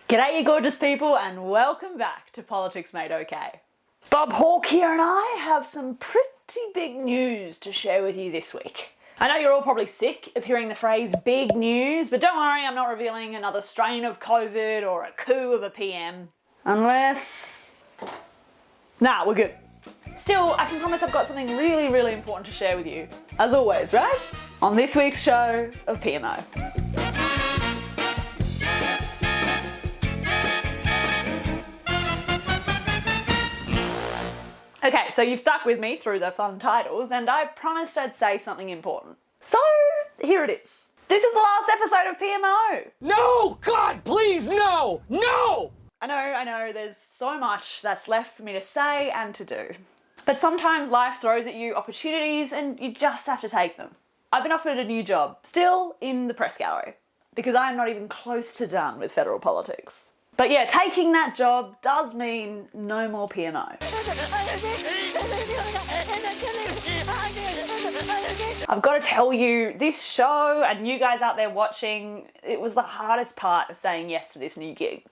G'day you gorgeous people and welcome back to Politics Made OK. Bob Hawke here and I have some pretty big news to share with you this week. I know you're all probably sick of hearing the phrase big news, but don't worry, I'm not revealing another strain of COVID or a coup of a PM. Unless... Nah, we're good. Still, I can promise I've got something really, really important to share with you. As always, right? On this week's show of PMO. Okay, so you've stuck with me through the fun titles and I promised I'd say something important. So, here it is. This is the last episode of PMO. No! God, please, no! No! I know, there's so much that's left for me to say and to do. But sometimes life throws at you opportunities and you just have to take them. I've been offered a new job, still in the press gallery, because I'm not even close to done with federal politics. But yeah, taking that job does mean no more PMO. I've got to tell you, this show and you guys out there watching, it was the hardest part of saying yes to this new gig.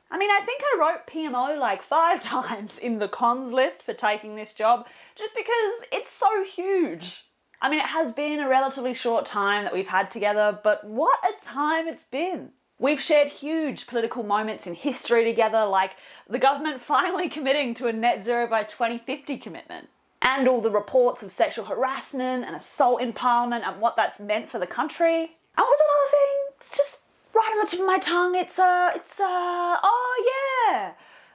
I mean, I think I wrote PMO like 5 times in the cons list for taking this job, just because it's so huge. I mean, it has been a relatively short time that we've had together, but what a time it's been. We've shared huge political moments in history together, like the government finally committing to a net zero by 2050 commitment, and all the reports of sexual harassment and assault in Parliament and what that's meant for the country. And what was another thing? It's just right on the tip of my tongue.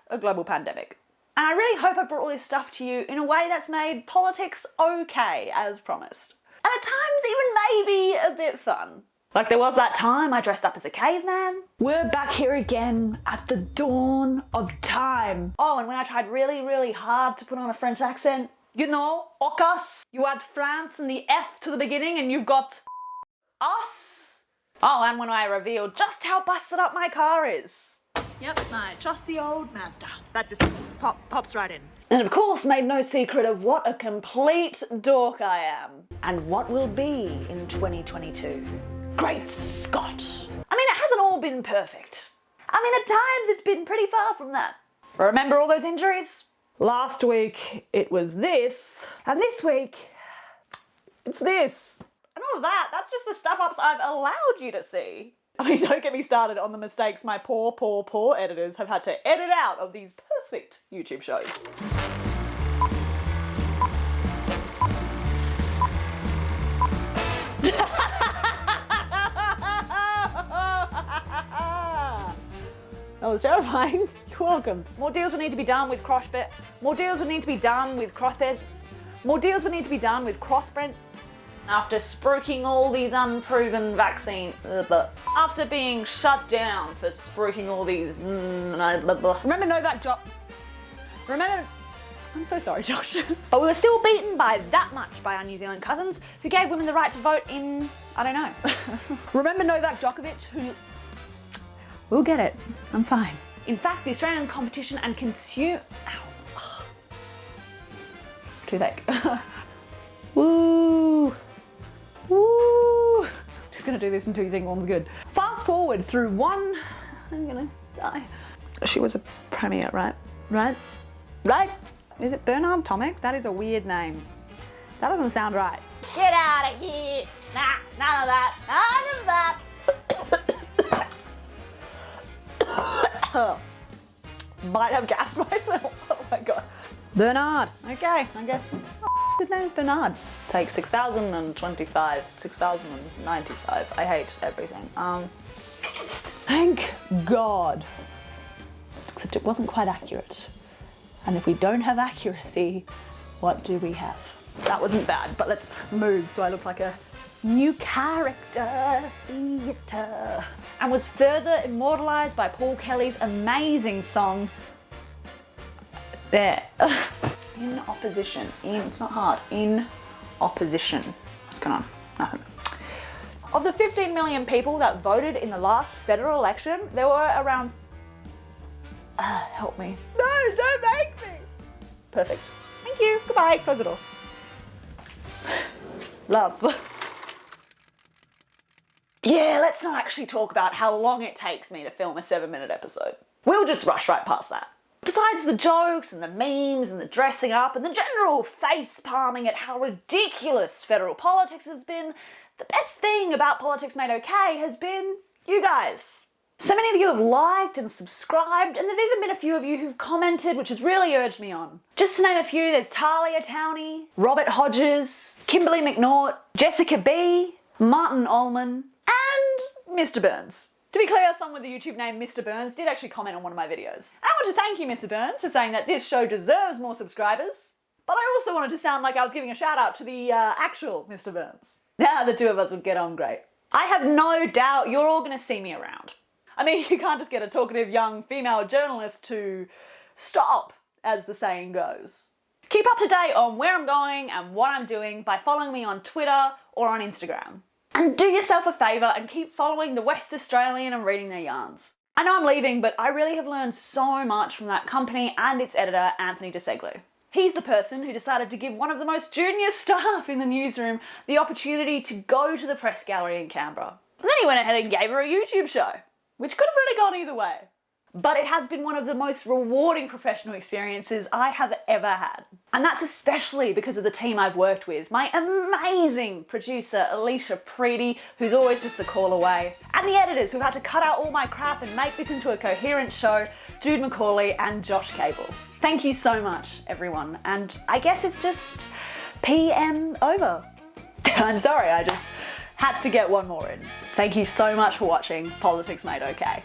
A global pandemic. And I really hope I brought all this stuff to you in a way that's made politics okay, as promised. And at times even maybe a bit fun. Like there was that time I dressed up as a caveman. We're back here again at the dawn of time. Oh, and when I tried really, really hard to put on a French accent, you know, Ocas, you add France and the F to the beginning and you've got us. Oh, and when I revealed just how busted up my car is. Yep, my trusty old Mazda. That just pops right in. And of course made no secret of what a complete dork I am. And what will be in 2022. Great Scott. I mean, it hasn't all been perfect. I mean, at times it's been pretty far from that. Remember all those injuries? Last week it was this, and this week it's this. And all of that, that's just the stuff-ups I've allowed you to see. I mean, don't get me started on the mistakes my poor editors have had to edit out of these perfect YouTube shows. That was terrifying. You're welcome. More deals would need to be done with crossbred. More deals would need to be done with crossbred. More deals would need to be done with crossbred. After spruiking all these unproven vaccines. After being shut down for spruiking all these. Remember Novak Remember. I'm so sorry, Josh. But we were still beaten by that much by our New Zealand cousins who gave women the right to vote in. I don't know. Remember Novak Djokovic who. We'll get it. I'm fine. In fact, the Australian Competition and Consumer... Ow. Toothache. Woo. Woo. Just gonna do this until you think one's good. Fast forward through one... I'm gonna die. She was a premier, right? Right? Is it Bernard Tomic? That is a weird name. That doesn't sound right. Get out of here. Nah, none of that. None of that. Might have gassed myself. Oh my god. Bernard. Okay, I guess. His name's Bernard. Take 6,025. 6,095. I hate everything. Thank God. Except it wasn't quite accurate. And if we don't have accuracy, what do we have? That wasn't bad, but let's move so I look like a new character theatre. And was further immortalised by Paul Kelly's amazing song, There. In opposition. It's not hard. In opposition. What's going on? Nothing. Of the 15 million people that voted in the last federal election, there were around... help me. No, don't make me! Perfect. Thank you. Goodbye. Close the door. Love. Yeah, let's not actually talk about how long it takes me to film a 7-minute episode. We'll just rush right past that. Besides the jokes and the memes and the dressing up and the general face palming at how ridiculous federal politics has been, the best thing about Politics Made OK has been you guys. So many of you have liked and subscribed, and there have even been a few of you who've commented, which has really urged me on. Just to name a few, there's Talia Towney, Robert Hodges, Kimberly McNaught, Jessica B, Martin Ullman, and Mr. Burns. To be clear, someone with the YouTube name Mr. Burns did actually comment on one of my videos. And I want to thank you, Mr. Burns, for saying that this show deserves more subscribers. But I also wanted to sound like I was giving a shout out to the actual Mr. Burns. Now the two of us would get on great. I have no doubt you're all going to see me around. I mean, you can't just get a talkative young female journalist to stop, as the saying goes. Keep up to date on where I'm going and what I'm doing by following me on Twitter or on Instagram. And do yourself a favour and keep following the West Australian and reading their yarns. I know I'm leaving, but I really have learned so much from that company and its editor, Anthony DeSeglu. He's the person who decided to give one of the most junior staff in the newsroom the opportunity to go to the press gallery in Canberra. And then he went ahead and gave her a YouTube show, which could have really gone either way. But it has been one of the most rewarding professional experiences I have ever had. And that's especially because of the team I've worked with. My amazing producer, Alicia Preedy, who's always just a call away. And the editors who've had to cut out all my crap and make this into a coherent show, Jude McCauley and Josh Cable. Thank you so much, everyone. And I guess it's just PM over. I'm sorry, I just had to get one more in. Thank you so much for watching Politics Made OK.